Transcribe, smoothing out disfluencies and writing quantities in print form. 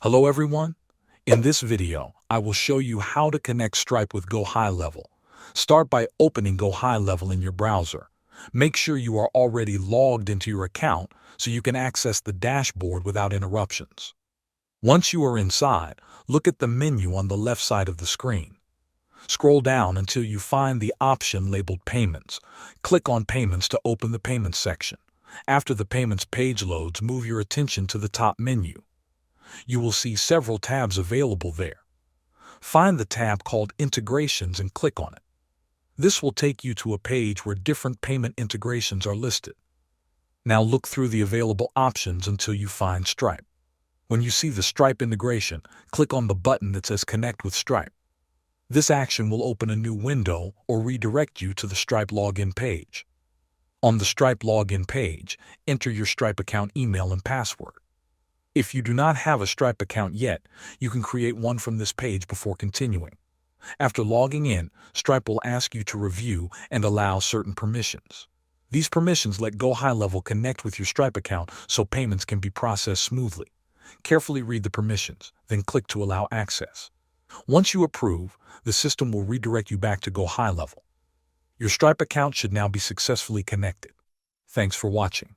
Hello everyone. In this video, I will show you how to connect Stripe with GoHighLevel. Start by opening GoHighLevel in your browser. Make sure you are already logged into your account so you can access the dashboard without interruptions. Once you are inside, look at the menu on the left side of the screen. Scroll down until you find the option labeled Payments. Click on Payments to open the Payments section. After the Payments page loads, move your attention to the top menu. You will see several tabs available there. Find the tab called Integrations and click on it. This will take you to a page where different payment integrations are listed. Now look through the available options until you find Stripe. When you see the Stripe integration, click on the button that says Connect with Stripe. This action will open a new window or redirect you to the Stripe login page. On the Stripe login page, enter your Stripe account email and password. If you do not have a Stripe account yet, you can create one from this page before continuing. After logging in, Stripe will ask you to review and allow certain permissions. These permissions let GoHighLevel connect with your Stripe account so payments can be processed smoothly. Carefully read the permissions, then click to allow access. Once you approve, the system will redirect you back to GoHighLevel. Your Stripe account should now be successfully connected. Thanks for watching.